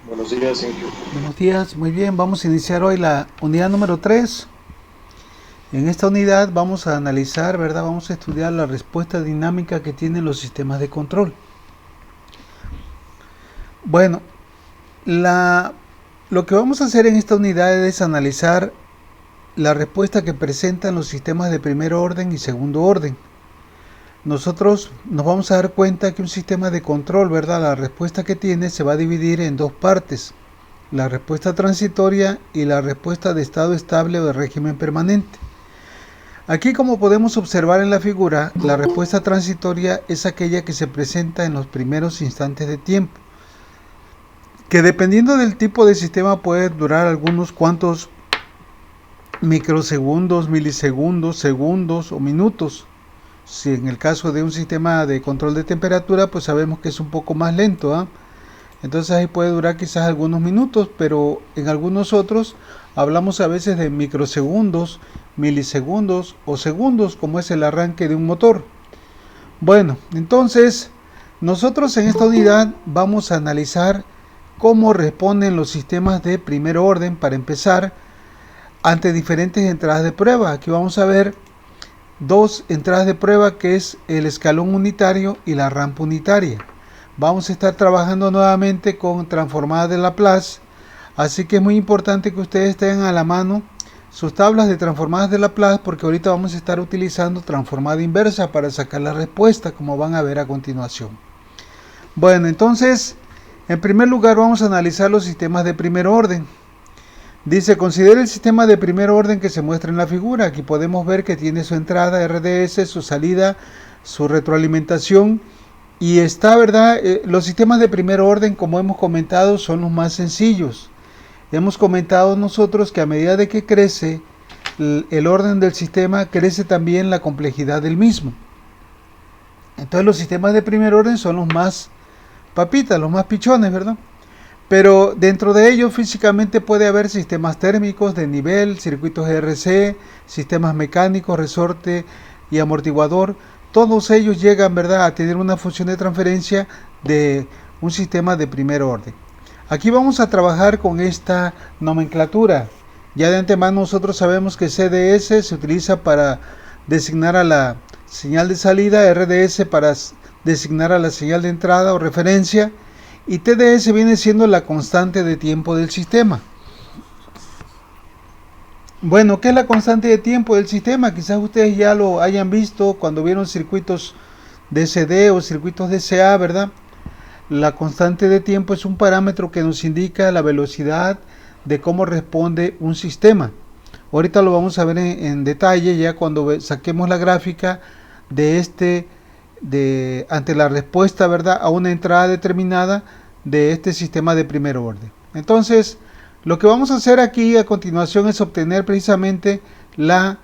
Buenos días, Inge. Buenos días, muy bien, vamos a iniciar hoy la unidad número 3. En esta unidad vamos a analizar, ¿verdad? Vamos a estudiar la respuesta dinámica que tienen los sistemas de control. Bueno, la, lo que vamos a hacer en esta unidad es analizar la respuesta que presentan los sistemas de primer orden y segundo orden. Nosotros nos vamos a dar cuenta que un sistema de control, ¿verdad? La respuesta que tiene se va a dividir en dos partes: la respuesta transitoria y la respuesta de estado estable o de régimen permanente. Aquí, como podemos observar en la figura, la respuesta transitoria es aquella que se presenta en los primeros instantes de tiempo, que dependiendo del tipo de sistema puede durar algunos cuantos microsegundos, milisegundos, segundos o minutos. Si en el caso de un sistema de control de temperatura, pues sabemos que es un poco más lento, ¿eh? Entonces ahí puede durar quizás algunos minutos, pero en algunos otros hablamos a veces de microsegundos, milisegundos o segundos, como es el arranque de un motor. Bueno, entonces nosotros en esta unidad vamos a analizar cómo responden los sistemas de primer orden para empezar ante diferentes entradas de prueba. Aquí vamos a ver dos entradas de prueba, que es el escalón unitario y la rampa unitaria. Vamos a estar trabajando nuevamente con transformadas de Laplace, así que es muy importante que ustedes tengan a la mano sus tablas de transformadas de Laplace, porque ahorita vamos a estar utilizando transformada inversa para sacar la respuesta, como van a ver a continuación. Bueno, entonces, en primer lugar vamos a analizar los sistemas de primer orden. Dice, considere el sistema de primer orden que se muestra en la figura. Aquí podemos ver que tiene su entrada RDS, su salida, su retroalimentación. Y está, ¿verdad? Los sistemas de primer orden, como hemos comentado, son los más sencillos. Hemos comentado nosotros que a medida de que crece el orden del sistema, crece también la complejidad del mismo. Entonces los sistemas de primer orden son los más papitas, los más pichones, ¿verdad? Pero dentro de ellos físicamente puede haber sistemas térmicos de nivel, circuitos RC, sistemas mecánicos, resorte y amortiguador. Todos ellos llegan, ¿verdad?, a tener una función de transferencia de un sistema de primer orden. Aquí vamos a trabajar con esta nomenclatura. Ya de antemano nosotros sabemos que CDS se utiliza para designar a la señal de salida, RDS para designar a la señal de entrada o referencia, y TDS viene siendo la constante de tiempo del sistema. Bueno, ¿qué es la constante de tiempo del sistema? Quizás ustedes ya lo hayan visto cuando vieron circuitos DCD o circuitos DCA, ¿verdad? La constante de tiempo es un parámetro que nos indica la velocidad de cómo responde un sistema. Ahorita lo vamos a ver en detalle ya cuando saquemos la gráfica de ante la respuesta, ¿verdad?, a una entrada determinada de este sistema de primer orden. Entonces, lo que vamos a hacer aquí a continuación es obtener precisamente la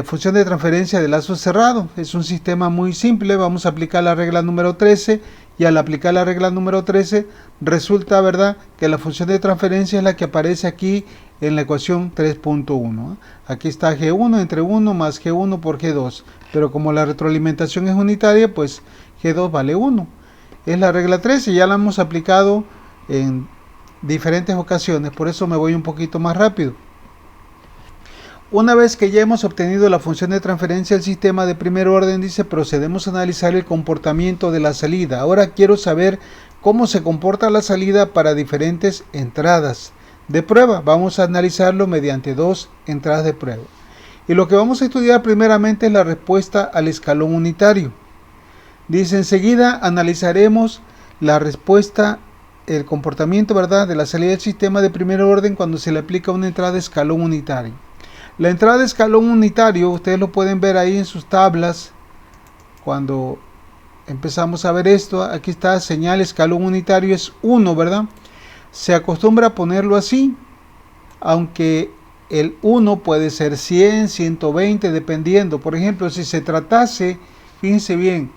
función de transferencia de lazo cerrado. Es un sistema muy simple. Vamos a aplicar la regla número 13, y al aplicar la regla número 13 resulta, ¿verdad?, que la función de transferencia es la que aparece aquí en la ecuación 3.1. Aquí está G1 entre 1 más G1 por G2, pero como la retroalimentación es unitaria, pues G2 vale 1. Es la regla 13, ya la hemos aplicado en diferentes ocasiones, por eso me voy un poquito más rápido. Una vez que ya hemos obtenido la función de transferencia del sistema de primer orden, dice, procedemos a analizar el comportamiento de la salida. Ahora quiero saber cómo se comporta la salida para diferentes entradas de prueba. Vamos a analizarlo mediante dos entradas de prueba. Y lo que vamos a estudiar primeramente es la respuesta al escalón unitario. Dice, enseguida analizaremos la respuesta, el comportamiento, ¿verdad?, de la salida del sistema de primer orden cuando se le aplica una entrada de escalón unitario. La entrada de escalón unitario, ustedes lo pueden ver ahí en sus tablas. Cuando empezamos a ver esto, aquí está, señal escalón unitario es 1, ¿verdad? Se acostumbra a ponerlo así, aunque el 1 puede ser 100, 120, dependiendo. Por ejemplo, si se tratase, fíjense bien,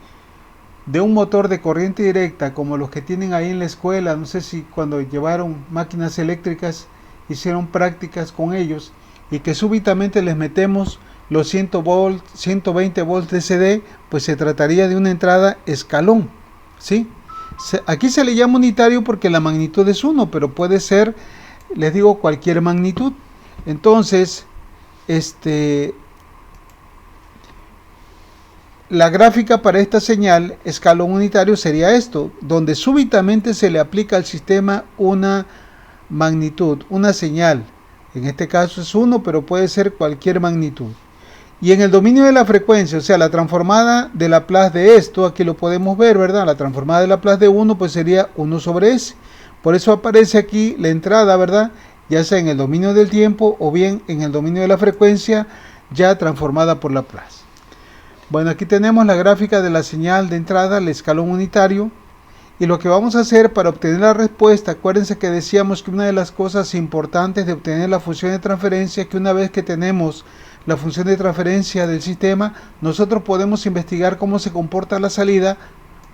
de un motor de corriente directa, como los que tienen ahí en la escuela, no sé si cuando llevaron máquinas eléctricas hicieron prácticas con ellos, y que súbitamente les metemos los 120 volts DC, pues se trataría de una entrada escalón, ¿sí? Aquí se le llama unitario porque la magnitud es 1, pero puede ser, les digo, cualquier magnitud. Entonces, la gráfica para esta señal, escalón unitario, sería esto, donde súbitamente se le aplica al sistema una magnitud, una señal. En este caso es 1, pero puede ser cualquier magnitud. Y en el dominio de la frecuencia, o sea, la transformada de Laplace de esto, aquí lo podemos ver, ¿verdad? La transformada de Laplace de 1, pues sería 1 sobre S. Por eso aparece aquí la entrada, ¿verdad? Ya sea en el dominio del tiempo o bien en el dominio de la frecuencia, ya transformada por Laplace. Bueno, aquí tenemos la gráfica de la señal de entrada, el escalón unitario. Y lo que vamos a hacer para obtener la respuesta, acuérdense que decíamos que una de las cosas importantes de obtener la función de transferencia es que una vez que tenemos la función de transferencia del sistema, nosotros podemos investigar cómo se comporta la salida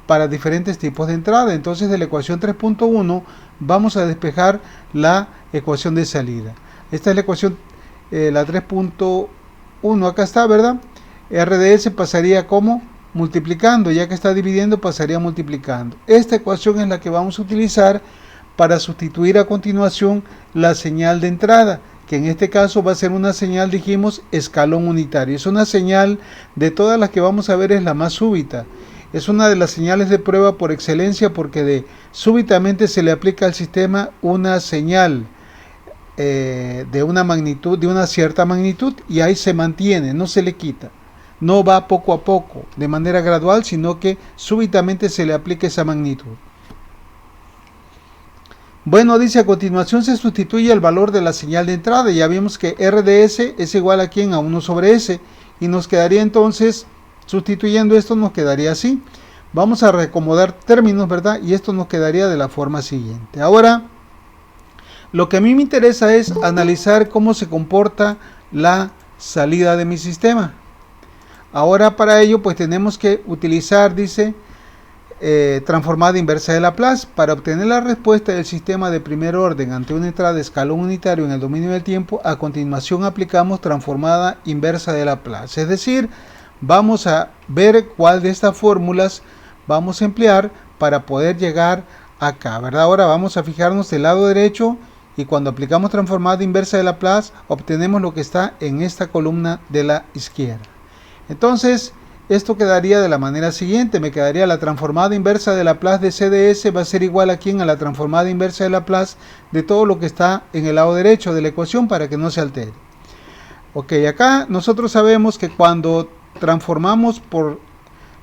para diferentes tipos de entrada. Entonces de la ecuación 3.1 vamos a despejar la ecuación de salida. Esta es la ecuación, la 3.1, acá está, ¿verdad? RDS pasaría como multiplicando, ya que está dividiendo pasaría multiplicando. Esta ecuación es la que vamos a utilizar para sustituir a continuación la señal de entrada, que en este caso va a ser una señal, dijimos, escalón unitario. Es una señal, de todas las que vamos a ver, es la más súbita. Es una de las señales de prueba por excelencia porque súbitamente se le aplica al sistema una señal de una magnitud, de una cierta magnitud, y ahí se mantiene, no se le quita. No va poco a poco, de manera gradual, sino que súbitamente se le aplica esa magnitud. Bueno, dice, a continuación se sustituye el valor de la señal de entrada. Ya vimos que RDS es igual a ¿quién? A 1 sobre S. Y nos quedaría entonces, sustituyendo esto, nos quedaría así. Vamos a reacomodar términos, ¿verdad? Y esto nos quedaría de la forma siguiente. Ahora, lo que a mí me interesa es analizar cómo se comporta la salida de mi sistema. Ahora para ello pues tenemos que utilizar, dice, transformada inversa de Laplace. Para obtener la respuesta del sistema de primer orden ante una entrada de escalón unitario en el dominio del tiempo, a continuación aplicamos transformada inversa de Laplace. Es decir, vamos a ver cuál de estas fórmulas vamos a emplear para poder llegar acá, ¿verdad? Ahora vamos a fijarnos del lado derecho y cuando aplicamos transformada inversa de Laplace obtenemos lo que está en esta columna de la izquierda. Entonces, esto quedaría de la manera siguiente. Me quedaría la transformada inversa de Laplace de CDS va a ser igual a ¿quién? A la transformada inversa de Laplace de todo lo que está en el lado derecho de la ecuación para que no se altere. Ok, acá nosotros sabemos que cuando transformamos por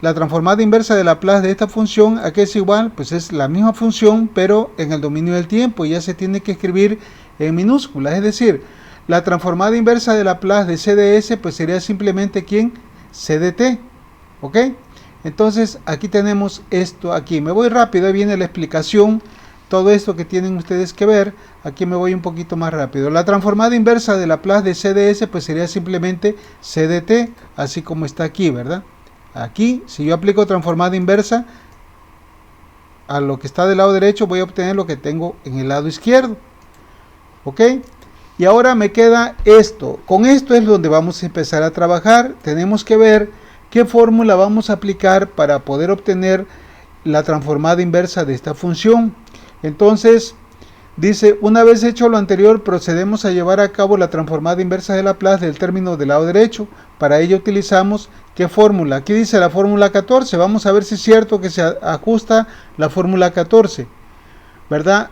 la transformada inversa de Laplace de esta función, ¿a qué es igual? Pues es la misma función, pero en el dominio del tiempo. Ya se tiene que escribir en minúsculas. Es decir, la transformada inversa de Laplace de CDS pues sería simplemente ¿quién? CDT, ¿ok? Entonces aquí tenemos esto aquí. Me voy rápido, ahí viene la explicación, todo esto que tienen ustedes que ver. Aquí me voy un poquito más rápido. La transformada inversa de Laplace de CDS pues sería simplemente CDT, así como está aquí, ¿verdad? Aquí, si yo aplico transformada inversa a lo que está del lado derecho, voy a obtener lo que tengo en el lado izquierdo, ¿ok? Y ahora me queda esto. Con esto es donde vamos a empezar a trabajar. Tenemos que ver qué fórmula vamos a aplicar para poder obtener la transformada inversa de esta función. Entonces, dice, una vez hecho lo anterior, procedemos a llevar a cabo la transformada inversa de Laplace del término del lado derecho. Para ello utilizamos, ¿qué fórmula? Aquí dice la fórmula 14. Vamos a ver si es cierto que se ajusta la fórmula 14, ¿verdad?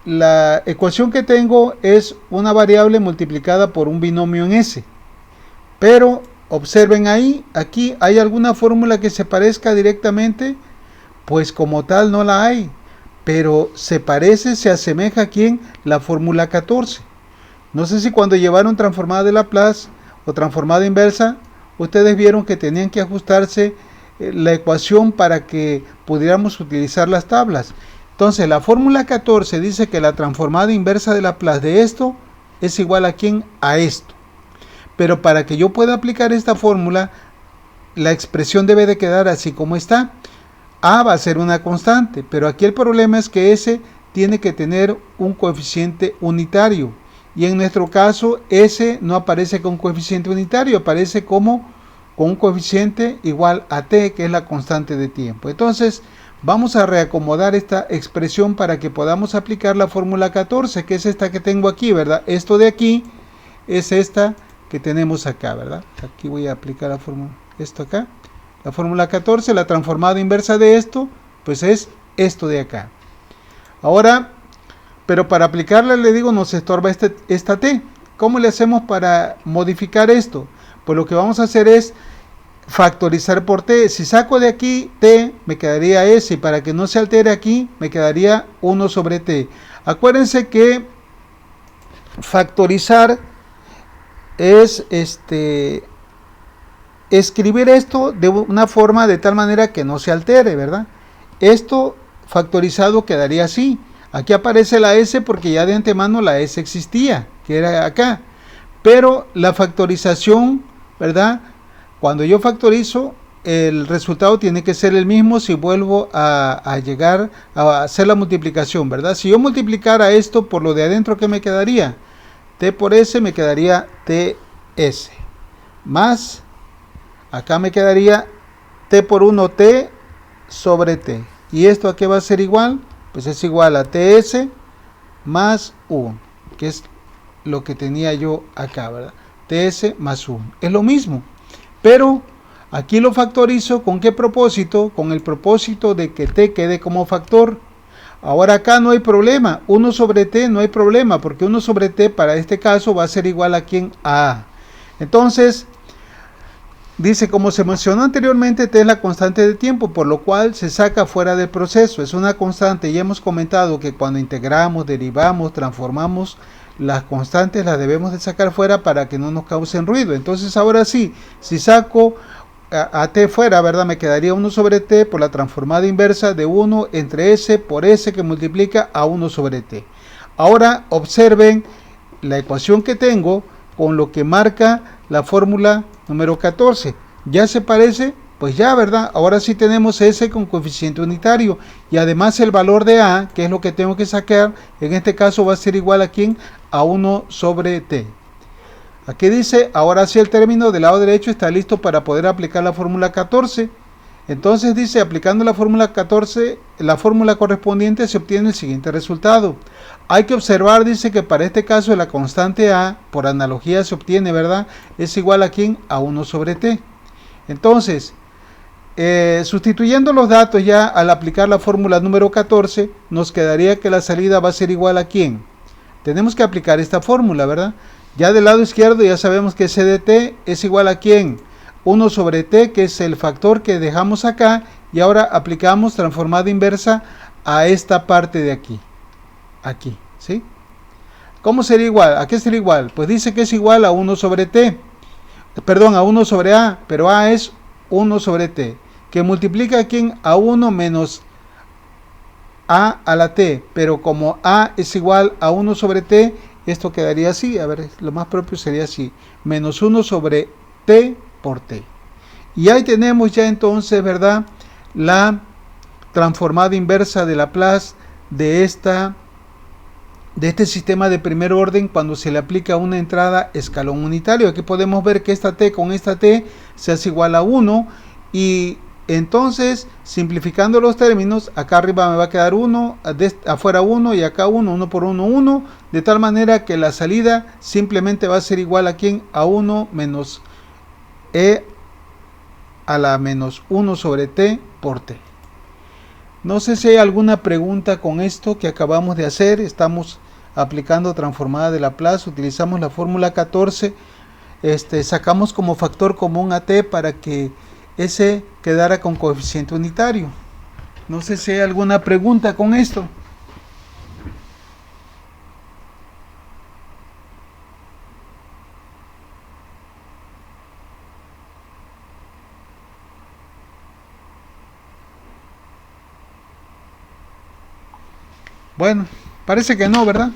La ecuación que tengo es una variable multiplicada por un binomio en S. Pero observen ahí, aquí hay alguna fórmula que se parezca directamente, pues como tal no la hay, pero se parece, se asemeja aquí en la fórmula 14. No sé si cuando llevaron transformada de Laplace o transformada inversa, ustedes vieron que tenían que ajustarse la ecuación para que pudiéramos utilizar las tablas. Entonces la fórmula 14 dice que la transformada inversa de Laplace de esto es igual a ¿quién? A esto. Pero para que yo pueda aplicar esta fórmula, la expresión debe de quedar así como está. A va a ser una constante, pero aquí el problema es que S tiene que tener un coeficiente unitario. Y en nuestro caso, S no aparece con coeficiente unitario, aparece como con un coeficiente igual a T, que es la constante de tiempo. Entonces, Vamos a reacomodar esta expresión para que podamos aplicar la fórmula 14, que es esta que tengo aquí, ¿verdad? Esto de aquí es esta que tenemos acá, ¿verdad? Aquí voy a aplicar la fórmula, esto acá. La fórmula 14, la transformada inversa de esto, pues es esto de acá. Ahora, pero para aplicarla, le digo, nos estorba esta t. ¿Cómo le hacemos para modificar esto? Pues lo que vamos a hacer es factorizar por t. Si saco de aquí t, me quedaría s, y para que no se altere aquí, me quedaría 1 sobre t. Acuérdense que factorizar es escribir esto de una forma de tal manera que no se altere, ¿verdad? Esto factorizado quedaría así. Aquí aparece la s porque ya de antemano la s existía, que era acá. Pero la factorización, ¿verdad? Cuando yo factorizo, el resultado tiene que ser el mismo si vuelvo a llegar a hacer la multiplicación, ¿verdad? Si yo multiplicara esto por lo de adentro, ¿qué me quedaría? T por S me quedaría TS. Más, acá me quedaría T por 1T sobre T. ¿Y esto a qué va a ser igual? Pues es igual a TS más 1, que es lo que tenía yo acá, ¿verdad? TS más 1. Es lo mismo. Pero aquí lo factorizo, ¿con qué propósito? Con el propósito de que t quede como factor. Ahora acá no hay problema, 1 sobre t no hay problema, porque 1 sobre t para este caso va a ser igual a ¿quién? A A. Entonces, dice, como se mencionó anteriormente, t es la constante de tiempo, por lo cual se saca fuera del proceso. Es una constante y hemos comentado que cuando integramos, derivamos, transformamos, las constantes las debemos de sacar fuera para que no nos causen ruido. Entonces ahora sí, si saco a t fuera, ¿verdad? Me quedaría 1 sobre t por la transformada inversa de 1 entre s por s que multiplica a 1 sobre t. Ahora observen la ecuación que tengo con lo que marca la fórmula número 14. ¿Ya se parece? Pues ya, ¿verdad? Ahora sí tenemos S con coeficiente unitario y además el valor de A, que es lo que tengo que sacar, en este caso va a ser igual a ¿quién? A 1 sobre T. Aquí dice, ahora sí el término del lado derecho está listo para poder aplicar la fórmula 14. Entonces dice, aplicando la fórmula 14, la fórmula correspondiente se obtiene el siguiente resultado. Hay que observar, dice que para este caso la constante A, por analogía se obtiene, ¿verdad? Es igual a ¿quién? A 1 sobre T. Entonces, sustituyendo los datos ya al aplicar la fórmula número 14, nos quedaría que la salida va a ser igual a ¿quién? Tenemos que aplicar esta fórmula, ¿verdad? Ya del lado izquierdo ya sabemos que C de T es igual a ¿quién? 1 sobre T, que es el factor que dejamos acá, y ahora aplicamos transformada inversa a esta parte de aquí. Aquí, ¿sí? ¿Cómo sería igual? ¿A qué sería igual? Pues dice que es igual a 1 sobre T. Perdón, a 1 sobre A, pero A es 1 sobre T, que multiplica a ¿quién? A 1 menos A a la T, pero como A es igual a 1 sobre T, esto quedaría así, a ver, lo más propio sería así, menos 1 sobre T por T. Y ahí tenemos ya entonces, ¿verdad? La transformada inversa de Laplace de este sistema de primer orden cuando se le aplica una entrada escalón unitario. Aquí podemos ver que esta t con esta t se hace igual a 1 y entonces simplificando los términos, acá arriba me va a quedar 1, afuera 1 y acá 1, 1 por 1, 1, de tal manera que la salida simplemente va a ser igual a ¿quién? A 1 menos e a la menos 1 sobre t por t. No sé si hay alguna pregunta con esto que acabamos de hacer. Estamos aplicando transformada de Laplace, utilizamos la fórmula 14, sacamos como factor común a t para que S quedara con coeficiente unitario. No sé si hay alguna pregunta con esto. Bueno, parece que no, ¿verdad?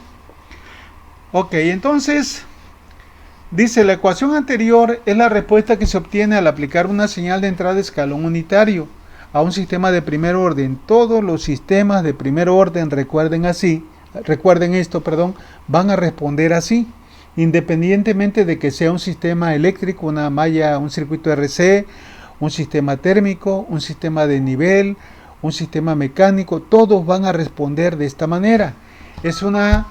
Ok, entonces, dice, la ecuación anterior es la respuesta que se obtiene al aplicar una señal de entrada de escalón unitario a un sistema de primer orden. Todos los sistemas de primer orden, recuerden esto, van a responder así, independientemente de que sea un sistema eléctrico, una malla, un circuito RC, un sistema térmico, un sistema de nivel, un sistema mecánico, todos van a responder de esta manera. Es una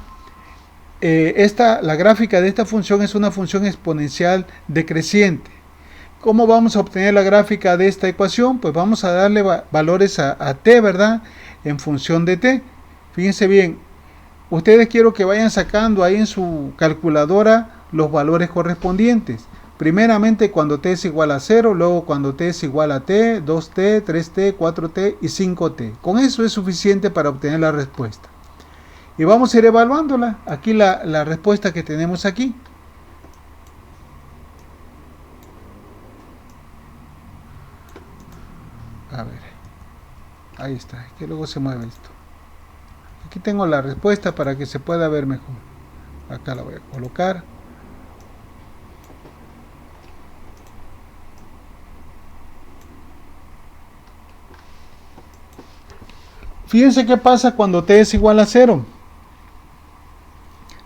la gráfica de esta función es una función exponencial decreciente. ¿Cómo vamos a obtener la gráfica de esta ecuación? Pues vamos a darle valores a t, ¿verdad? En función de t. Fíjense bien, ustedes quiero que vayan sacando ahí en su calculadora los valores correspondientes. Primeramente cuando t es igual a 0, luego cuando t es igual a t, 2t, 3t, 4t y 5t. Con eso es suficiente para obtener la respuesta. Y vamos a ir evaluándola. Aquí la respuesta que tenemos aquí. A ver. Ahí está. Es que luego se mueve esto. Aquí tengo la respuesta para que se pueda ver mejor. Acá la voy a colocar. Fíjense qué pasa cuando t es igual a 0.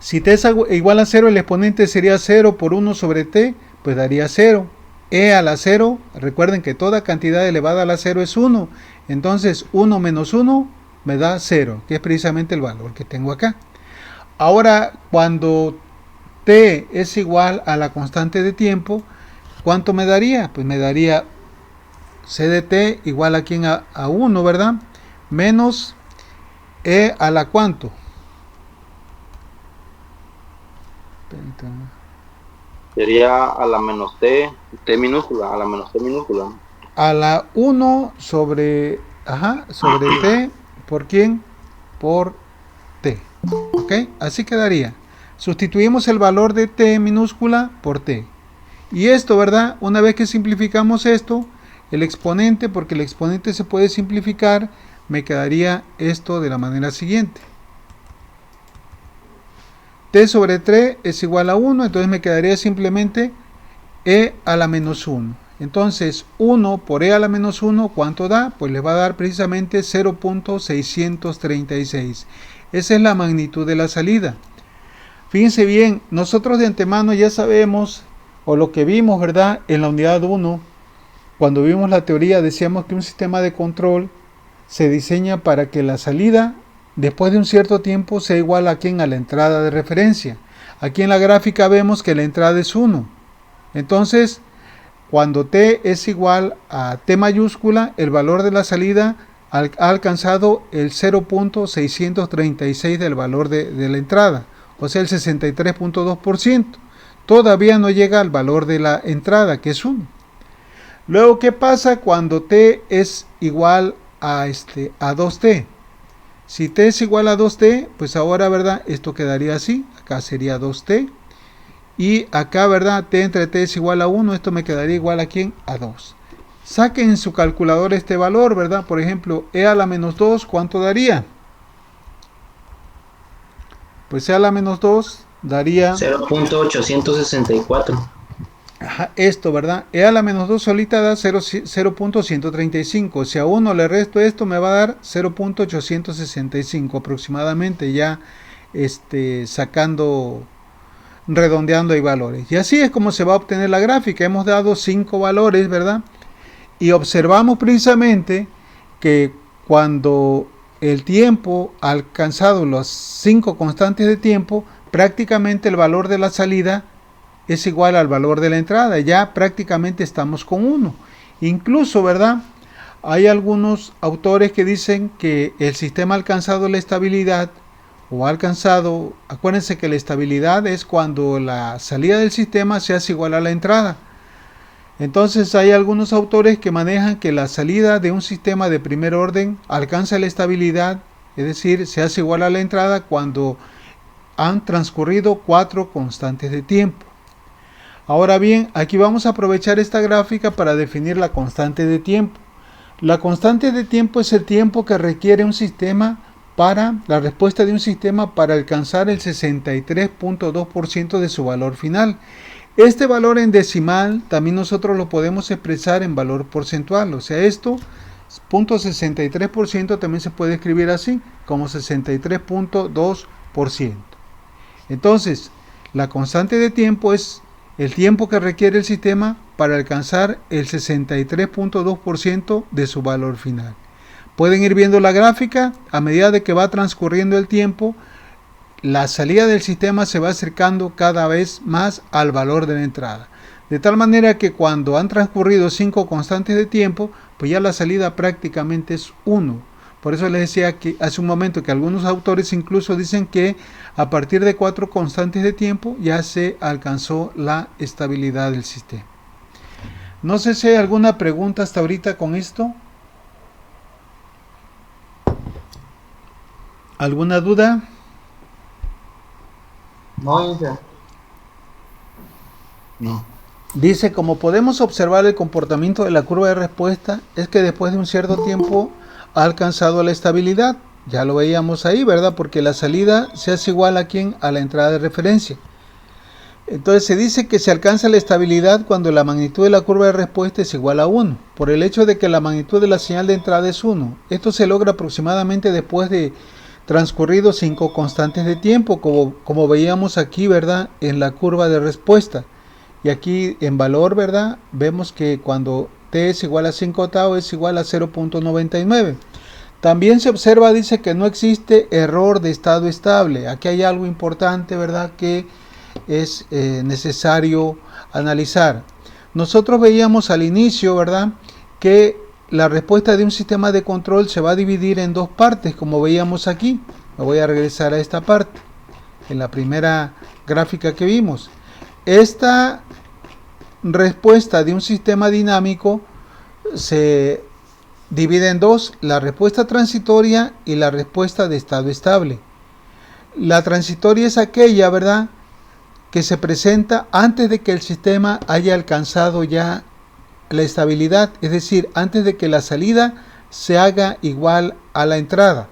Si t es igual a 0, el exponente sería 0 por 1 sobre t, pues daría 0. E a la 0, recuerden que toda cantidad elevada a la 0 es 1. Entonces 1 menos 1 me da 0, que es precisamente el valor que tengo acá. Ahora, cuando t es igual a la constante de tiempo, ¿cuánto me daría? Pues me daría c de t igual a ¿quién? A 1, ¿verdad? Menos e a la ¿cuánto? Sería a la menos t minúscula, a la menos t minúscula. A la 1 sobre, sobre t, ¿por quién? Por t. ¿Ok? Así quedaría. Sustituimos el valor de t minúscula por t. Y esto, ¿verdad? Una vez que simplificamos esto, el exponente, porque el exponente se puede simplificar, me quedaría esto de la manera siguiente. T sobre 3 es igual a 1, entonces me quedaría simplemente e a la menos 1. Entonces 1 por e a la menos 1, ¿cuánto da? Pues le va a dar precisamente 0.636. Esa es la magnitud de la salida. Fíjense bien, nosotros de antemano ya sabemos, o lo que vimos, ¿verdad? En la unidad 1, cuando vimos la teoría, decíamos que un sistema de control se diseña para que la salida después de un cierto tiempo sea igual a ¿quién? A la entrada de referencia. Aquí en la gráfica vemos que la entrada es 1. Entonces, cuando t es igual a t mayúscula, el valor de la salida ha alcanzado el 0.636 del valor de la entrada, o sea el 63.2%. Todavía no llega al valor de la entrada, que es 1. Luego, ¿qué pasa cuando t es igual a 2t? Si t es igual a 2t, pues ahora, ¿verdad? Esto quedaría así. Acá sería 2t. Y acá, ¿verdad? T entre t es igual a 1. Esto me quedaría igual a ¿quién? A 2. Saquen en su calculadora este valor, ¿verdad? Por ejemplo, e a la menos 2, ¿cuánto daría? Pues e a la menos 2 daría 0.864. Esto, ¿verdad? E a la menos 2 solita da 0.135. Si a 1 le resto esto, me va a dar 0.865 aproximadamente, ya sacando, redondeando ahí valores. Y así es como se va a obtener la gráfica. Hemos dado 5 valores, ¿verdad? Y observamos precisamente que cuando el tiempo ha alcanzado las 5 constantes de tiempo, prácticamente el valor de la salida es igual al valor de la entrada. Ya prácticamente estamos con 1. Incluso, ¿verdad? Hay algunos autores que dicen que el sistema ha alcanzado la estabilidad, o ha alcanzado, acuérdense que la estabilidad es cuando la salida del sistema se hace igual a la entrada. Entonces hay algunos autores que manejan que la salida de un sistema de primer orden alcanza la estabilidad, es decir, se hace igual a la entrada cuando han transcurrido 4 constantes de tiempo. Ahora bien, aquí vamos a aprovechar esta gráfica para definir la constante de tiempo. La constante de tiempo es el tiempo que requiere un sistema para la respuesta de un sistema para alcanzar el 63.2% de su valor final. Este valor en decimal también nosotros lo podemos expresar en valor porcentual, o sea, esto, 0.63% también se puede escribir así, como 63.2%. Entonces, la constante de tiempo es el tiempo que requiere el sistema para alcanzar el 63.2% de su valor final. Pueden ir viendo la gráfica, a medida de que va transcurriendo el tiempo, la salida del sistema se va acercando cada vez más al valor de la entrada. De tal manera que cuando han transcurrido 5 constantes de tiempo, pues ya la salida prácticamente es 1. Por eso les decía que hace un momento que algunos autores incluso dicen que a partir de 4 constantes de tiempo ya se alcanzó la estabilidad del sistema. No sé si hay alguna pregunta hasta ahorita con esto. ¿Alguna duda? No, dice. No. Dice, como podemos observar el comportamiento de la curva de respuesta, es que después de un cierto tiempo ha alcanzado la estabilidad. Ya lo veíamos ahí, ¿verdad? Porque la salida se hace igual a ¿quién? A la entrada de referencia. Entonces se dice que se alcanza la estabilidad cuando la magnitud de la curva de respuesta es igual a 1, por el hecho de que la magnitud de la señal de entrada es 1. Esto se logra aproximadamente después de transcurridos 5 constantes de tiempo, como veíamos aquí, ¿verdad? En la curva de respuesta. Y aquí en valor, ¿verdad? Vemos que cuando t es igual a 5 tau es igual a 0.99. También se observa, dice que no existe error de estado estable. Aquí hay algo importante, ¿verdad? Que es necesario analizar. Nosotros veíamos al inicio, ¿verdad? Que la respuesta de un sistema de control se va a dividir en 2 partes, como veíamos aquí. Me voy a regresar a esta parte, en la primera gráfica que vimos. Esta respuesta de un sistema dinámico se divide en 2, la respuesta transitoria y la respuesta de estado estable. La transitoria es aquella, ¿verdad?, que se presenta antes de que el sistema haya alcanzado ya la estabilidad, es decir, antes de que la salida se haga igual a la entrada.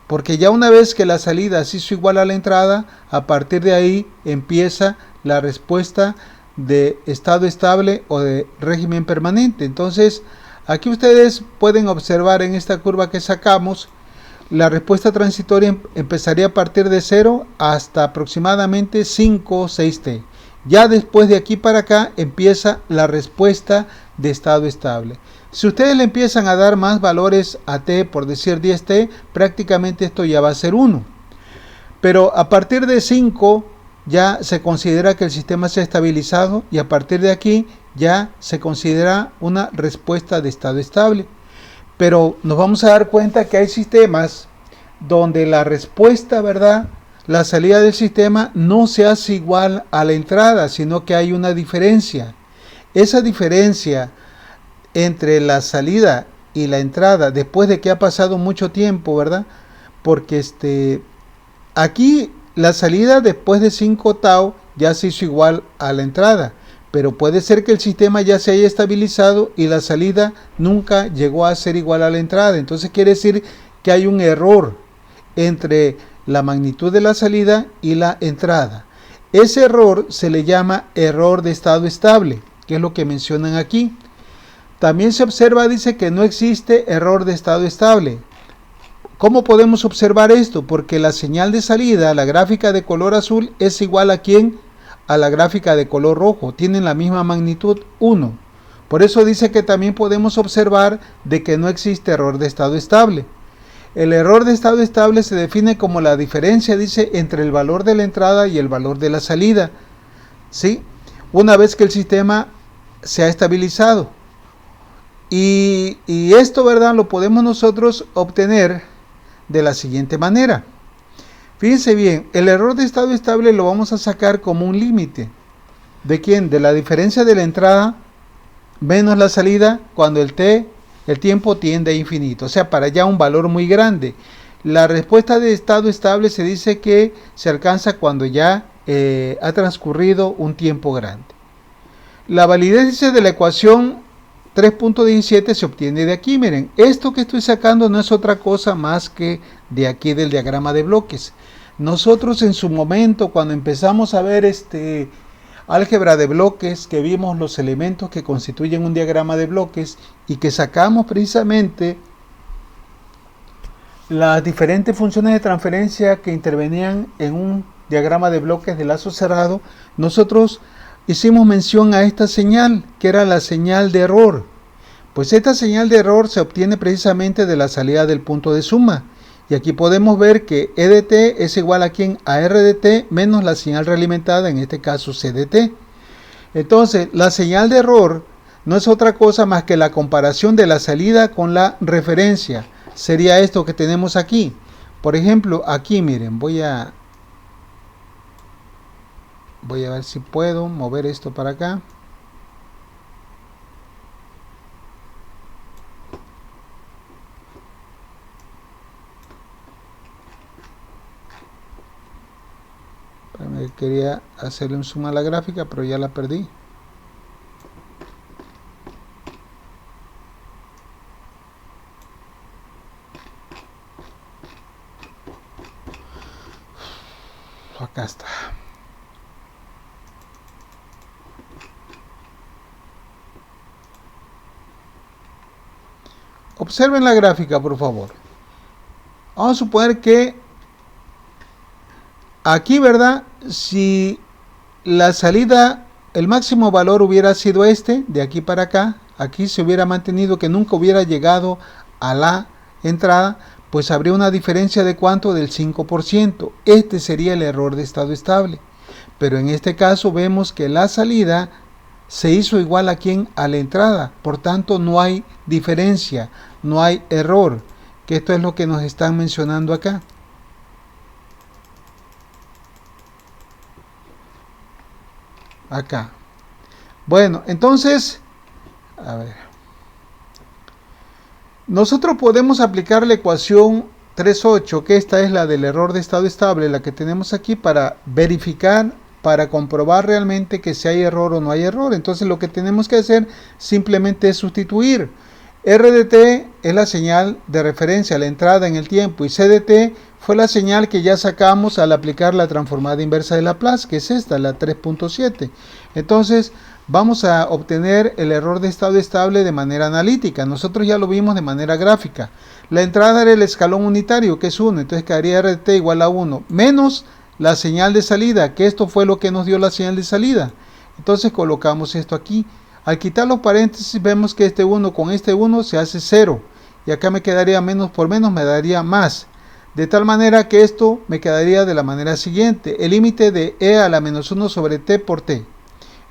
Porque ya una vez que la salida se hizo igual a la entrada, a partir de ahí empieza la respuesta de estado estable o de régimen permanente. Entonces, aquí ustedes pueden observar en esta curva que sacamos, la respuesta transitoria empezaría a partir de 0 hasta aproximadamente 5 o 6t. Ya después de aquí para acá empieza la respuesta de estado estable. Si ustedes le empiezan a dar más valores a t, por decir 10t, prácticamente esto ya va a ser 1. Pero a partir de 5 ya se considera que el sistema se ha estabilizado y a partir de aquí ya se considera una respuesta de estado estable. Pero nos vamos a dar cuenta que hay sistemas donde la respuesta, ¿verdad?, la salida del sistema no se hace igual a la entrada, sino que hay una diferencia. Esa diferencia entre la salida y la entrada, después de que ha pasado mucho tiempo, ¿verdad? Porque aquí la salida después de 5 tau ya se hizo igual a la entrada, pero puede ser que el sistema ya se haya estabilizado y la salida nunca llegó a ser igual a la entrada. Entonces quiere decir que hay un error entre la magnitud de la salida y la entrada. Ese error se le llama error de estado estable, que es lo que mencionan aquí. También se observa, dice, que no existe error de estado estable. ¿Cómo podemos observar esto? Porque la señal de salida, la gráfica de color azul, es igual a ¿quién? A la gráfica de color rojo. Tienen la misma magnitud, 1. Por eso dice que también podemos observar de que no existe error de estado estable. El error de estado estable se define como la diferencia, dice, entre el valor de la entrada y el valor de la salida, ¿sí? Una vez que el sistema se ha estabilizado. Y esto, ¿verdad?, lo podemos nosotros obtener de la siguiente manera. Fíjense bien, el error de estado estable lo vamos a sacar como un límite. ¿De quién? De la diferencia de la entrada menos la salida cuando el tiempo tiende a infinito, o sea, para allá un valor muy grande. La respuesta de estado estable se dice que se alcanza cuando ya ha transcurrido un tiempo grande. La validez de la ecuación 3.17 se obtiene de aquí. Miren, esto que estoy sacando no es otra cosa más que de aquí del diagrama de bloques. Nosotros en su momento, cuando empezamos a ver álgebra de bloques, que vimos los elementos que constituyen un diagrama de bloques y que sacamos precisamente las diferentes funciones de transferencia que intervenían en un diagrama de bloques de lazo cerrado, nosotros hicimos mención a esta señal, que era la señal de error. Pues esta señal de error se obtiene precisamente de la salida del punto de suma. Y aquí podemos ver que E de t es igual a quién, a R de t menos la señal realimentada, en este caso C de t. Entonces, la señal de error no es otra cosa más que la comparación de la salida con la referencia. Sería esto que tenemos aquí. Por ejemplo, aquí miren, voy a ver si puedo mover esto para acá. Quería hacerle un zoom a la gráfica, pero ya la perdí. Acá está. Observen la gráfica, por favor. Vamos a suponer que aquí, ¿verdad? Si la salida, el máximo valor hubiera sido este, de aquí para acá, aquí se hubiera mantenido, que nunca hubiera llegado a la entrada, pues habría una diferencia de ¿cuánto? Del 5%. Este sería el error de estado estable. Pero en este caso vemos que la salida se hizo igual a quién, a la entrada. Por tanto, no hay diferencia, no hay error. Que esto es lo que nos están mencionando acá. Acá. Bueno, entonces, a ver. Nosotros podemos aplicar la ecuación 3.8, que esta es la del error de estado estable, la que tenemos aquí, para verificar, para comprobar realmente que si hay error o no hay error. Entonces lo que tenemos que hacer simplemente es sustituir. R de t es la señal de referencia, la entrada en el tiempo, y C de t fue la señal que ya sacamos al aplicar la transformada inversa de Laplace, que es esta, la 3.7. Entonces vamos a obtener el error de estado estable de manera analítica. Nosotros ya lo vimos de manera gráfica. La entrada era el escalón unitario, que es 1, entonces quedaría R de t igual a 1, menos la señal de salida, que esto fue lo que nos dio la señal de salida. Entonces colocamos esto aquí. Al quitar los paréntesis vemos que este 1 con este 1 se hace 0. Y acá me quedaría menos por menos, me daría más. De tal manera que esto me quedaría de la manera siguiente. El límite de e a la menos 1 sobre t por t.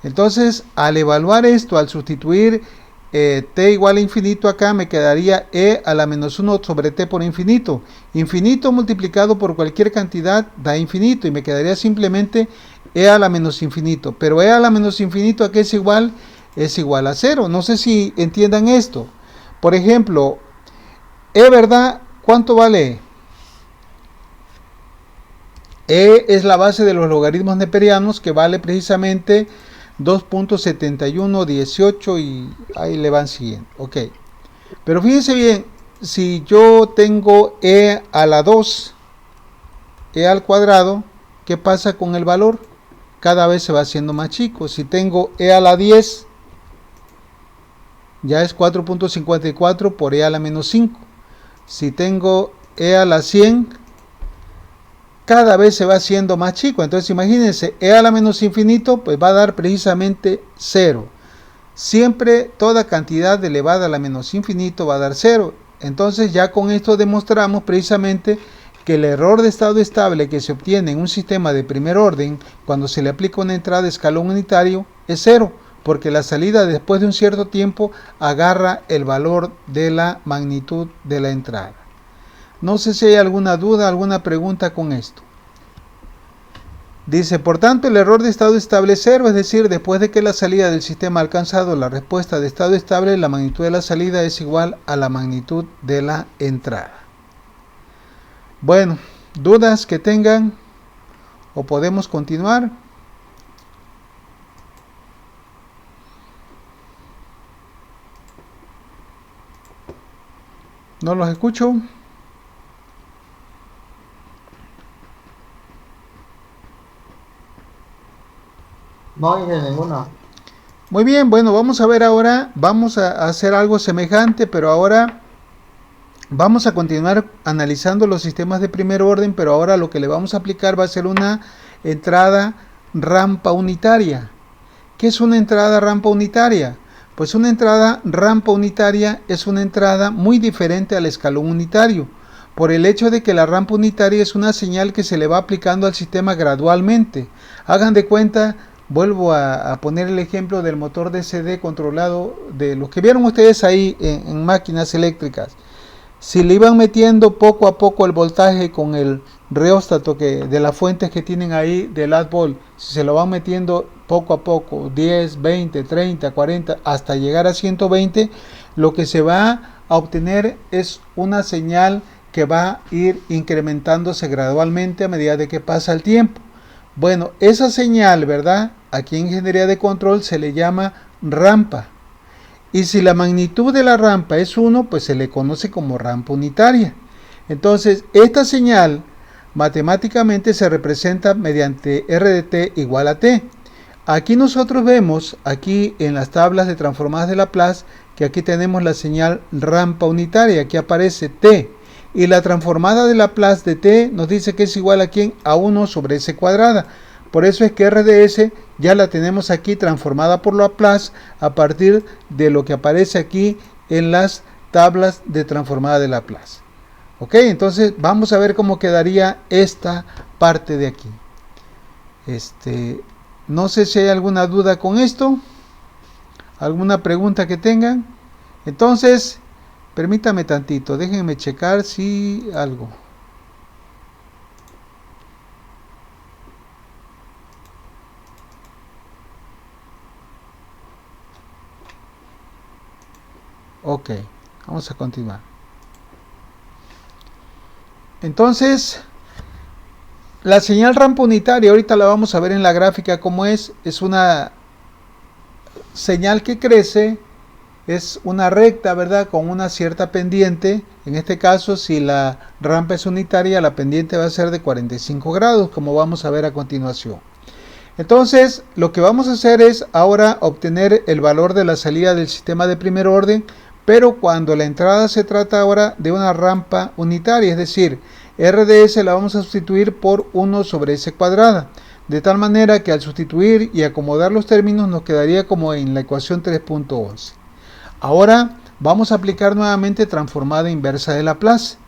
Entonces, al evaluar esto, al sustituir t igual a infinito, acá me quedaría e a la menos 1 sobre t por infinito. Infinito multiplicado por cualquier cantidad da infinito. Y me quedaría simplemente e a la menos infinito. Pero e a la menos infinito, ¿a qué es igual? Es igual a 0. No sé si entiendan esto. Por ejemplo, E, ¿verdad? ¿Cuánto vale? E es la base de los logaritmos neperianos, que vale precisamente 2.7118 y ahí le van siguiendo. Ok. Pero fíjense bien, si yo tengo E a la 2, E al cuadrado, ¿qué pasa con el valor? Cada vez se va haciendo más chico. Si tengo E a la 10, ya es 4.54 por e a la menos 5. Si tengo e a la 100, cada vez se va haciendo más chico. Entonces imagínense, e a la menos infinito pues va a dar precisamente 0. Siempre toda cantidad elevada a la menos infinito va a dar 0. Entonces ya con esto demostramos precisamente que el error de estado estable que se obtiene en un sistema de primer orden cuando se le aplica una entrada de escalón unitario es 0. Porque la salida después de un cierto tiempo agarra el valor de la magnitud de la entrada. No sé si hay alguna duda, alguna pregunta con esto. Dice, por tanto, el error de estado estable es 0, es decir, después de que la salida del sistema ha alcanzado la respuesta de estado estable, la magnitud de la salida es igual a la magnitud de la entrada. Bueno, ¿dudas que tengan? ¿O podemos continuar? No los escucho. No hay de ninguna. Muy bien, bueno, vamos a ver ahora, vamos a hacer algo semejante, pero ahora vamos a continuar analizando los sistemas de primer orden, pero ahora lo que le vamos a aplicar va a ser una entrada rampa unitaria. ¿Qué es una entrada rampa unitaria? Pues una entrada rampa unitaria es una entrada muy diferente al escalón unitario, por el hecho de que la rampa unitaria es una señal que se le va aplicando al sistema gradualmente. Hagan de cuenta, vuelvo a poner el ejemplo del motor DC controlado, de los que vieron ustedes ahí en máquinas eléctricas. Si le iban metiendo poco a poco el voltaje con el reóstato de las fuentes que tienen ahí del volt, si se lo van metiendo poco a poco, 10, 20, 30, 40, hasta llegar a 120, lo que se va a obtener es una señal que va a ir incrementándose gradualmente a medida de que pasa el tiempo. Bueno, esa señal, ¿verdad? Aquí en ingeniería de control se le llama rampa. Y si la magnitud de la rampa es 1, pues se le conoce como rampa unitaria. Entonces, esta señal matemáticamente se representa mediante R de t igual a t. Aquí nosotros vemos, aquí en las tablas de transformadas de Laplace, que aquí tenemos la señal rampa unitaria, aquí aparece t. Y la transformada de Laplace de t nos dice que es igual a ¿quién? A 1 sobre s cuadrada. Por eso es que R de s ya la tenemos aquí transformada por Laplace a partir de lo que aparece aquí en las tablas de transformada de Laplace. Ok, entonces vamos a ver cómo quedaría esta parte de aquí. No sé si hay alguna duda con esto, alguna pregunta que tengan. Entonces, permítame tantito, déjenme checar si algo. Ok, vamos a continuar. Entonces, la señal rampa unitaria, ahorita la vamos a ver en la gráfica cómo es una señal que crece, es una recta, ¿verdad? Con una cierta pendiente. En este caso, si la rampa es unitaria, la pendiente va a ser de 45 grados, como vamos a ver a continuación. Entonces, lo que vamos a hacer es ahora obtener el valor de la salida del sistema de primer orden, pero cuando la entrada se trata ahora de una rampa unitaria, es decir, R de s la vamos a sustituir por 1 sobre s cuadrada, de tal manera que al sustituir y acomodar los términos nos quedaría como en la ecuación 3.11. Ahora vamos a aplicar nuevamente transformada inversa de Laplace,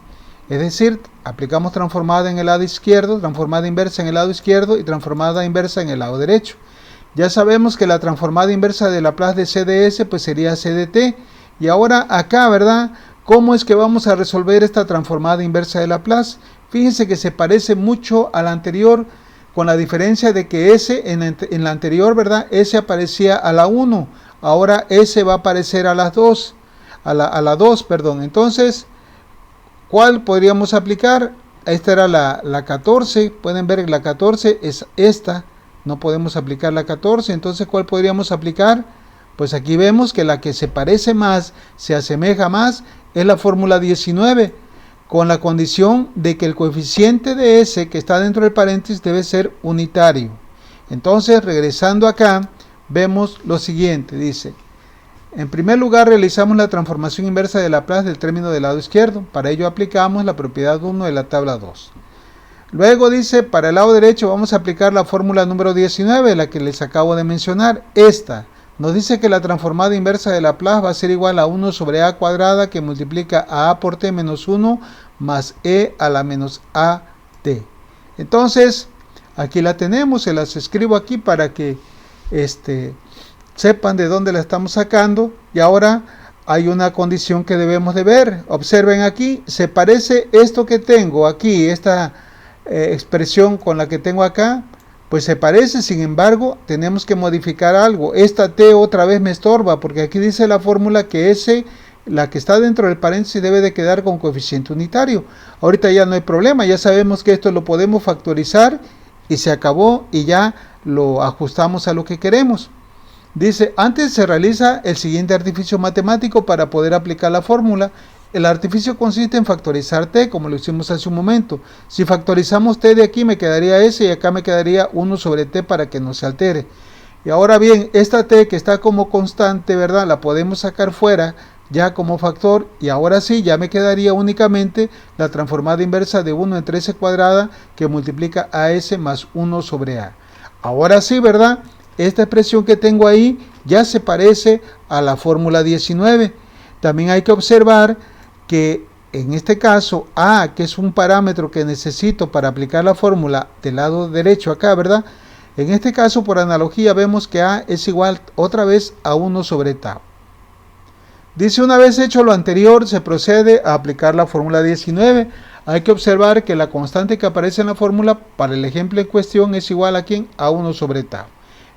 es decir, aplicamos transformada en el lado izquierdo, transformada inversa en el lado izquierdo y transformada inversa en el lado derecho. Ya sabemos que la transformada inversa de Laplace de c de s pues sería c de t. Y ahora acá, ¿verdad? ¿Cómo es que vamos a resolver esta transformada inversa de Laplace? Fíjense que se parece mucho a la anterior, con la diferencia de que S en la anterior, ¿verdad? S aparecía a la 1, ahora S va a aparecer a las 2, a la 2, perdón. Entonces, ¿cuál podríamos aplicar? Esta era la 14, pueden ver que la 14 es esta, no podemos aplicar la 14, entonces ¿cuál podríamos aplicar? Pues aquí vemos que la que se parece más, se asemeja más, es la fórmula 19, con la condición de que el coeficiente de S que está dentro del paréntesis debe ser unitario. Entonces, regresando acá, vemos lo siguiente, dice, en primer lugar realizamos la transformación inversa de Laplace del término del lado izquierdo, para ello aplicamos la propiedad 1 de la tabla 2. Luego dice, para el lado derecho vamos a aplicar la fórmula número 19, la que les acabo de mencionar, esta. Nos dice que la transformada inversa de Laplace va a ser igual a 1 sobre a cuadrada que multiplica a a por t menos 1 más e a la menos a t. Entonces, aquí la tenemos, se las escribo aquí para que sepan de dónde la estamos sacando. Y ahora hay una condición que debemos de ver. Observen aquí, se parece esto que tengo aquí, esta expresión con la que tengo acá. Pues se parece, sin embargo, tenemos que modificar algo. Esta t otra vez me estorba, porque aquí dice la fórmula que s, la que está dentro del paréntesis, debe de quedar con coeficiente unitario. Ahorita ya no hay problema, ya sabemos que esto lo podemos factorizar y se acabó y ya lo ajustamos a lo que queremos. Dice, antes se realiza el siguiente artificio matemático para poder aplicar la fórmula. El artificio consiste en factorizar t, como lo hicimos hace un momento. Si factorizamos t de aquí, me quedaría s y acá me quedaría 1 sobre t para que no se altere. Y ahora bien, esta t que está como constante, ¿verdad? La podemos sacar fuera ya como factor y ahora sí, ya me quedaría únicamente la transformada inversa de 1 entre s cuadrada que multiplica a s más 1 sobre a. Ahora sí, ¿verdad? esta expresión que tengo ahí ya se parece a la fórmula 19. También hay que observar que en este caso A, que es un parámetro que necesito para aplicar la fórmula del lado derecho acá, ¿verdad? En este caso, por analogía, vemos que A es igual otra vez a 1 sobre tau. Dice, una vez hecho lo anterior, se procede a aplicar la fórmula 19. Hay que observar que la constante que aparece en la fórmula para el ejemplo en cuestión es igual a ¿quién? A 1 sobre tau.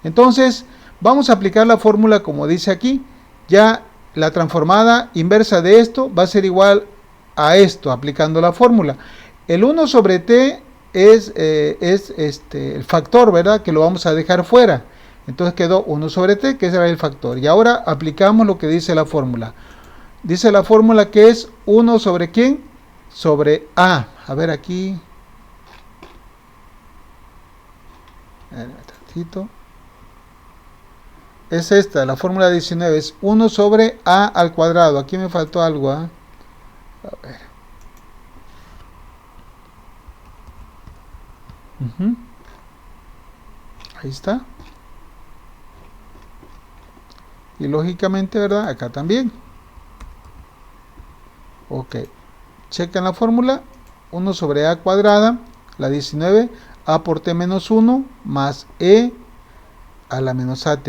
Entonces, vamos a aplicar la fórmula como dice aquí. Ya la transformada inversa de esto va a ser igual a esto, aplicando la fórmula. El 1 sobre t es el factor, ¿verdad? Que lo vamos a dejar fuera. Entonces quedó 1 sobre t, que será el factor. Y ahora aplicamos lo que dice la fórmula. Dice la fórmula que es 1 sobre ¿quién? Sobre A. A ver aquí. Es esta, la fórmula 19. Es 1 sobre A al cuadrado. Aquí me faltó algo. A ver. Ahí está. Y lógicamente, ¿verdad? Acá también. Ok. Chequen la fórmula. 1 sobre A cuadrada, la 19, A por T menos 1, más E a la menos AT.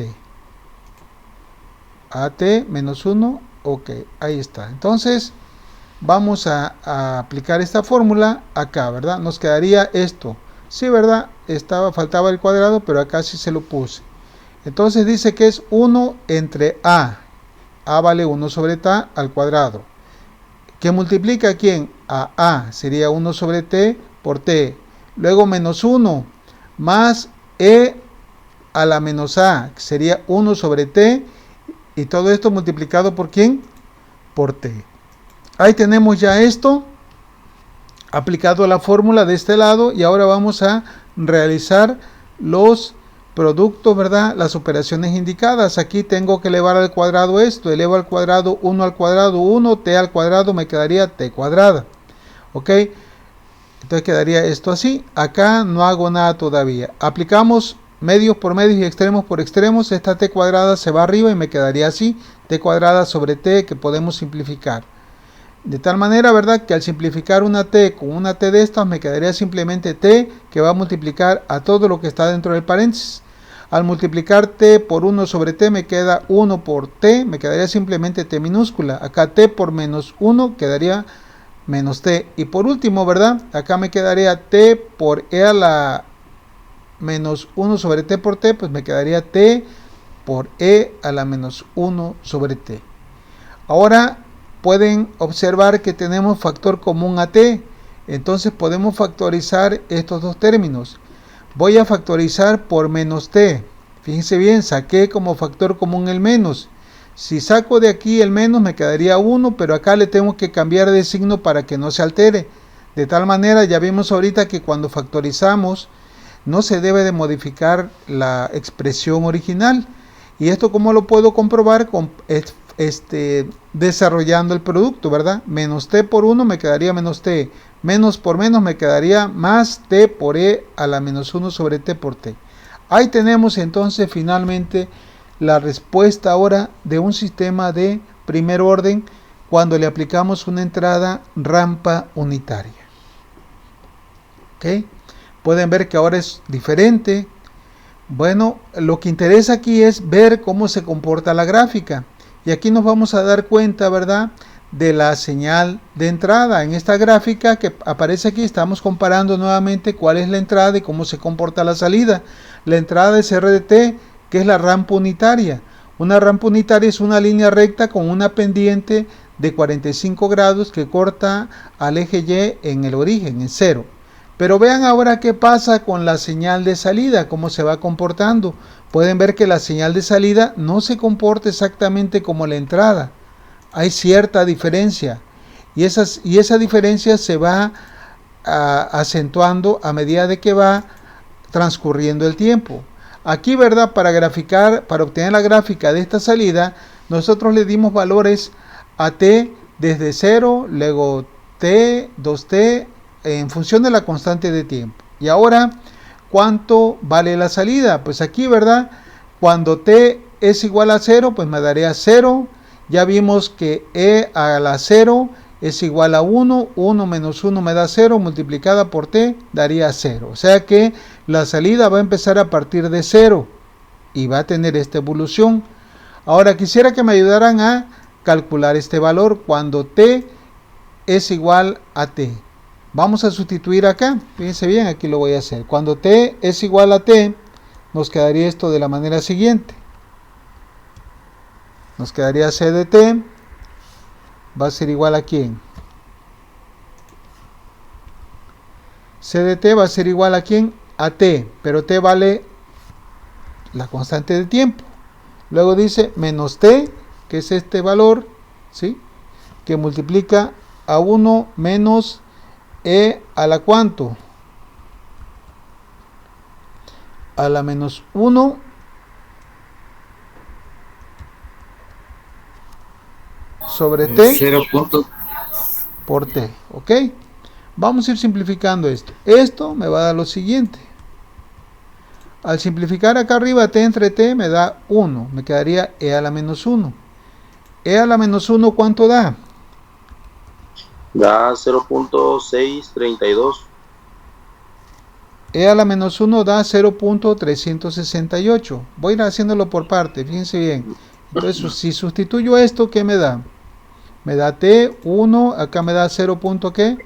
AT menos 1, ok, ahí está. Entonces, vamos a aplicar esta fórmula acá, ¿verdad? Nos quedaría esto. Sí, ¿verdad? Faltaba el cuadrado, pero acá sí se lo puse. Entonces dice que es 1 entre A. A vale 1 sobre T al cuadrado. ¿Que multiplica a quién? A A. Sería 1 sobre T por T. Luego menos 1 más E a la menos A. Que sería 1 sobre T. Y todo esto multiplicado por quién? Por T. Ahí tenemos ya esto aplicado a la fórmula de este lado. Y ahora vamos a realizar los productos, ¿verdad? Las operaciones indicadas. Aquí tengo que elevar al cuadrado esto. Elevo al cuadrado 1 al cuadrado 1. T al cuadrado me quedaría T cuadrada. ¿Ok? Entonces quedaría esto así. Acá no hago nada todavía. Aplicamos medios por medios y extremos por extremos. Esta T cuadrada se va arriba y me quedaría así. T cuadrada sobre T, que podemos simplificar. De tal manera, ¿verdad? Que al simplificar una T con una T de estas me quedaría simplemente T, que va a multiplicar a todo lo que está dentro del paréntesis. Al multiplicar T por 1 sobre T me queda 1 por T, me quedaría simplemente T minúscula. Acá T por menos 1 quedaría menos T. Y por último, ¿verdad? Acá me quedaría T por E a la menos 1 sobre T por T, pues me quedaría T por E a la menos 1 sobre T. Ahora pueden observar que tenemos factor común a T. Entonces podemos factorizar estos dos términos. Voy a factorizar por menos T. Fíjense bien, saqué como factor común el menos. Si saco de aquí el menos me quedaría 1, pero acá le tengo que cambiar de signo para que no se altere. De tal manera, ya vimos ahorita que cuando factorizamos no se debe de modificar la expresión original. ¿Y esto cómo lo puedo comprobar? Desarrollando el producto, ¿verdad? Menos T por 1 me quedaría menos T. Menos por menos me quedaría más T por E a la menos 1 sobre T por T. Ahí tenemos entonces finalmente la respuesta ahora de un sistema de primer orden cuando le aplicamos una entrada rampa unitaria. ¿Ok? Pueden ver que ahora es diferente. Bueno, lo que interesa aquí es ver cómo se comporta la gráfica. Y aquí nos vamos a dar cuenta, ¿verdad?, de la señal de entrada. En esta gráfica que aparece aquí estamos comparando nuevamente cuál es la entrada y cómo se comporta la salida. La entrada es R de T, que es la rampa unitaria. Una rampa unitaria es una línea recta con una pendiente de 45 grados que corta al eje Y en el origen, en 0. Pero vean ahora qué pasa con la señal de salida, cómo se va comportando. Pueden ver que la señal de salida no se comporta exactamente como la entrada. Hay cierta diferencia y esa diferencia se va acentuando a medida de que va transcurriendo el tiempo. Aquí, ¿verdad? Para obtener la gráfica de esta salida, nosotros le dimos valores a T desde 0, luego T, 2T, en función de la constante de tiempo. Y ahora, ¿cuánto vale la salida? Pues aquí, ¿verdad? Cuando t es igual a 0, pues me daría 0. Ya vimos que e a la 0 es igual a 1. 1 menos 1 me da 0. Multiplicada por t daría 0. O sea que la salida va a empezar a partir de 0 y va a tener esta evolución. Ahora quisiera que me ayudaran a calcular este valor cuando t es igual a t. Vamos a sustituir acá. Fíjense bien, aquí lo voy a hacer. Cuando t es igual a t, nos quedaría esto de la manera siguiente. Nos quedaría c de t va a ser igual a ¿quién? C de t va a ser igual a ¿quién? A t, pero t vale la constante de tiempo. Luego dice menos t, que es este valor, ¿sí? Que multiplica a 1 menos e a la ¿cuánto? A la menos 1 sobre t 0. por t, ¿ok? Vamos a ir simplificando esto. Esto me va a dar lo siguiente. Al simplificar acá arriba t entre t me da 1. Me quedaría e a la menos 1. E a la menos 1, ¿cuánto da? Da 0.632. E a la menos 1 da 0.368. Voy a ir haciéndolo por parte, fíjense bien. Entonces, si sustituyo esto, ¿qué me da? Me da t, 1, acá me da 0. ¿Qué?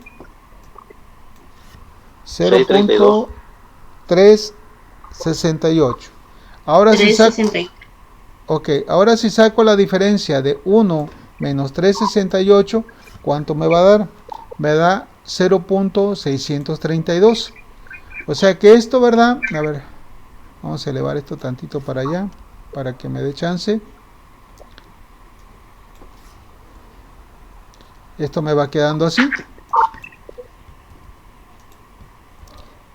0.368. Ahora si saco, ahora si saco la diferencia de 1 menos 368, ¿cuánto me va a dar? Me da 0.632. O sea que esto, ¿verdad? A ver, vamos a elevar esto tantito para allá, para que me dé chance. Esto me va quedando así.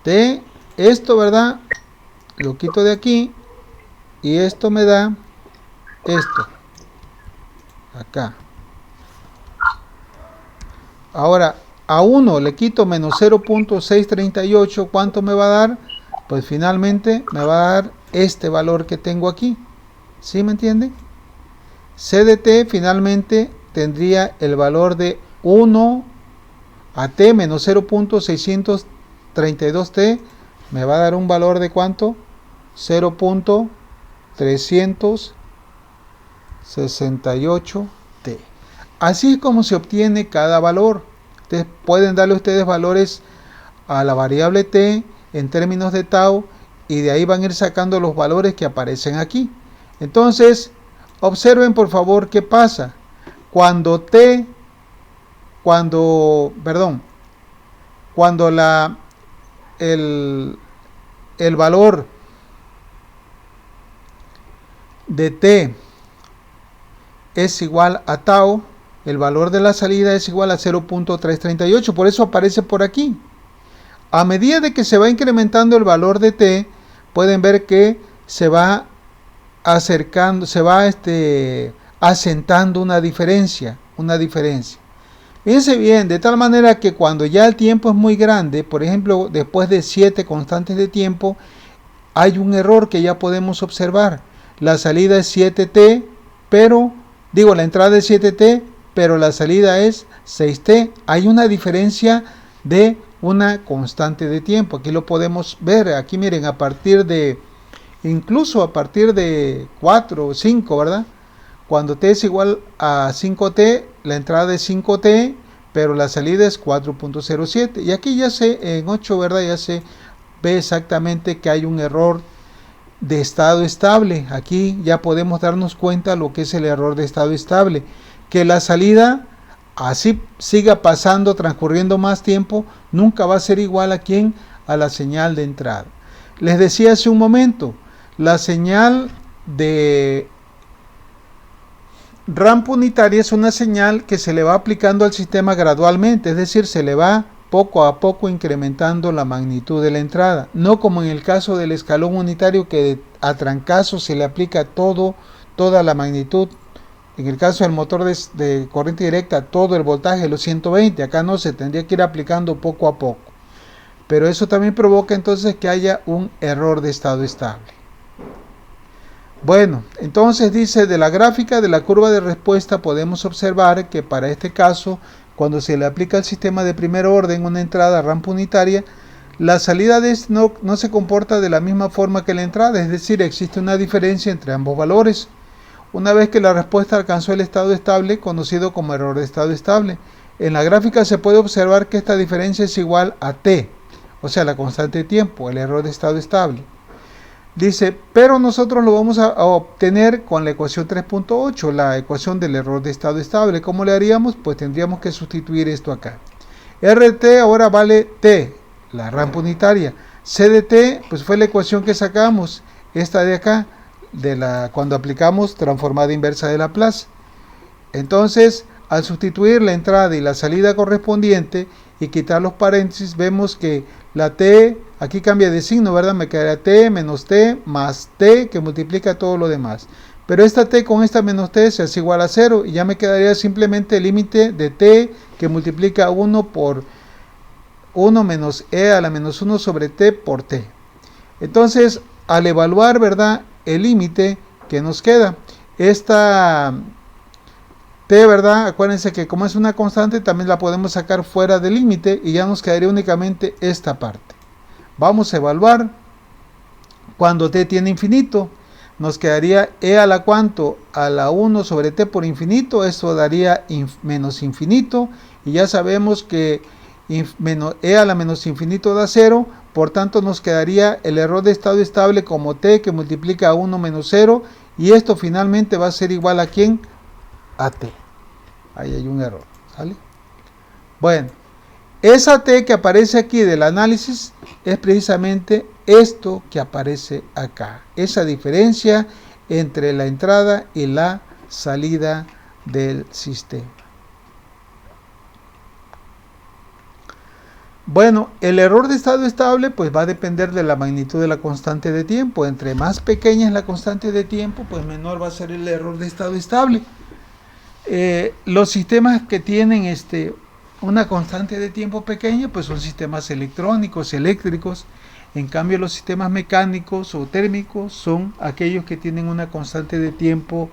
T, esto, ¿verdad? Lo quito de aquí. Y esto me da esto. Acá. Ahora, a 1 le quito menos 0.638. ¿Cuánto me va a dar? Pues finalmente me va a dar este valor que tengo aquí. ¿Sí me entienden? C de t finalmente tendría el valor de 1 a t menos 0.632t. Me va a dar un valor de ¿cuánto? 0.368t. Así es como se obtiene cada valor. Ustedes pueden darle ustedes valores a la variable t en términos de tau y de ahí van a ir sacando los valores que aparecen aquí. Entonces, observen por favor qué pasa. Cuando el valor de t es igual a tau, el valor de la salida es igual a 0.338, por eso aparece por aquí. A medida de que se va incrementando el valor de t, pueden ver que se va acercando, se va asentando una diferencia. Fíjense bien, de tal manera que cuando ya el tiempo es muy grande, por ejemplo, después de 7 constantes de tiempo, hay un error que ya podemos observar. La salida es 7t, la entrada es 7t, pero la salida es 6t. Hay una diferencia de una constante de tiempo. Aquí lo podemos ver. Aquí miren, incluso a partir de 4 o 5, ¿verdad? Cuando t es igual a 5t, la entrada es 5t, pero la salida es 4.07. Y aquí ya en 8, ¿verdad? Ya se ve exactamente que hay un error de estado estable. Aquí ya podemos darnos cuenta lo que es el error de estado estable. Que la salida, así siga pasando, transcurriendo más tiempo, nunca va a ser igual a la señal de entrada. Les decía hace un momento, la señal de rampa unitaria es una señal que se le va aplicando al sistema gradualmente, es decir, se le va poco a poco incrementando la magnitud de la entrada, no como en el caso del escalón unitario que a trancazo se le aplica toda la magnitud. En el caso del motor de corriente directa, todo el voltaje de los 120, acá no, se tendría que ir aplicando poco a poco. Pero eso también provoca entonces que haya un error de estado estable. Bueno, entonces dice, de la gráfica de la curva de respuesta podemos observar que para este caso, cuando se le aplica al sistema de primer orden una entrada rampa unitaria, la salida de este no se comporta de la misma forma que la entrada, es decir, existe una diferencia entre ambos valores. Una vez que la respuesta alcanzó el estado estable, conocido como error de estado estable, en la gráfica se puede observar que esta diferencia es igual a t, o sea, la constante de tiempo, el error de estado estable. Dice, pero nosotros lo vamos a obtener con la ecuación 3.8, la ecuación del error de estado estable. ¿Cómo le haríamos? Pues tendríamos que sustituir esto acá. RT ahora vale t, la rampa unitaria. C de t, pues fue la ecuación que sacamos, esta de acá, cuando aplicamos transformada inversa de Laplace. Entonces, al sustituir la entrada y la salida correspondiente y quitar los paréntesis, vemos que la t aquí cambia de signo, ¿verdad? Me quedaría t menos t más t que multiplica todo lo demás. Pero esta t con esta menos t se hace igual a 0 y ya me quedaría simplemente el límite de t que multiplica 1 por 1 menos e a la menos 1 sobre t por t. Entonces, al evaluar, ¿verdad?, el límite que nos queda, esta t, ¿verdad? Acuérdense que como es una constante, también la podemos sacar fuera del límite y ya nos quedaría únicamente esta parte. Vamos a evaluar cuando t tiene infinito. Nos quedaría e a la cuánto, a la 1 sobre t por infinito, eso daría menos infinito, y ya sabemos que e a la menos infinito da 0, por tanto nos quedaría el error de estado estable como t que multiplica a 1 menos 0, y esto finalmente va a ser igual a ¿quién? A t. Ahí hay un error, ¿sale? Bueno, esa t que aparece aquí del análisis es precisamente esto que aparece acá, esa diferencia entre la entrada y la salida del sistema. Bueno, el error de estado estable pues va a depender de la magnitud de la constante de tiempo. Entre más pequeña es la constante de tiempo, pues menor va a ser el error de estado estable. Los sistemas que tienen una constante de tiempo pequeña pues son sistemas electrónicos, eléctricos. En cambio los sistemas mecánicos o térmicos son aquellos que tienen una constante de tiempo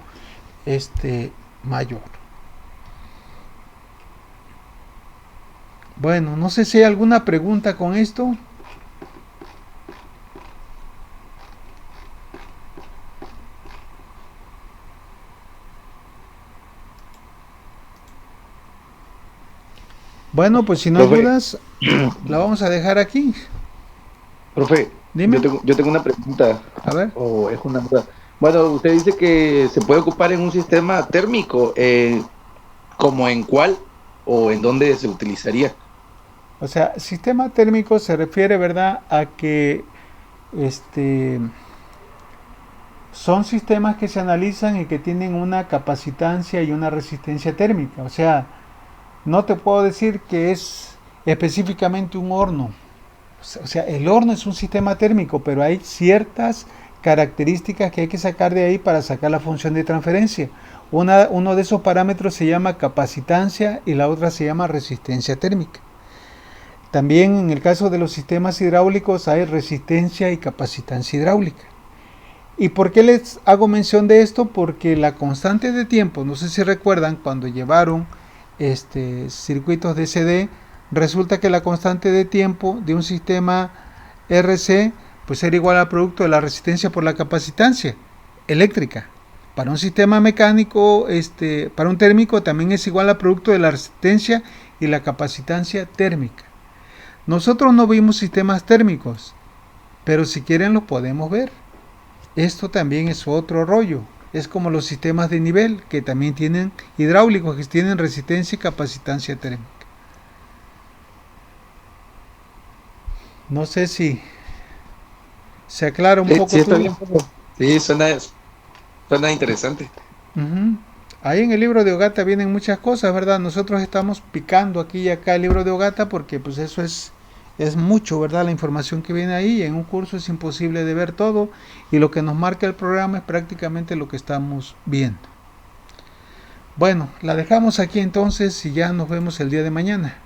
mayor. Bueno, no sé si hay alguna pregunta con esto. Bueno, pues si no hay dudas, la vamos a dejar aquí. Profe, Dime. yo tengo una pregunta. A ver. O es una duda. Bueno, usted dice que se puede ocupar en un sistema térmico. ¿Cómo en cuál o en dónde se utilizaría? O sea, sistema térmico se refiere, ¿verdad?, a que son sistemas que se analizan y que tienen una capacitancia y una resistencia térmica. O sea, no te puedo decir que es específicamente un horno. O sea, el horno es un sistema térmico, pero hay ciertas características que hay que sacar de ahí para sacar la función de transferencia. Uno de esos parámetros se llama capacitancia y la otra se llama resistencia térmica. También en el caso de los sistemas hidráulicos hay resistencia y capacitancia hidráulica. ¿Y por qué les hago mención de esto? Porque la constante de tiempo, no sé si recuerdan cuando llevaron circuitos DCD, resulta que la constante de tiempo de un sistema RC pues era igual al producto de la resistencia por la capacitancia eléctrica. Para un sistema mecánico, para un térmico también es igual al producto de la resistencia y la capacitancia térmica. Nosotros no vimos sistemas térmicos, pero si quieren los podemos ver. Esto también es otro rollo. Es como los sistemas de nivel, que también tienen hidráulicos, que tienen resistencia y capacitancia térmica. No sé si se aclara un poco. Sí, está bien. Sí, suena interesante. Ahí en el libro de Ogata vienen muchas cosas, ¿verdad? Nosotros estamos picando aquí y acá el libro de Ogata porque pues eso es mucho, ¿verdad? La información que viene ahí. En un curso es imposible de ver todo y lo que nos marca el programa es prácticamente lo que estamos viendo. Bueno, la dejamos aquí entonces y ya nos vemos el día de mañana.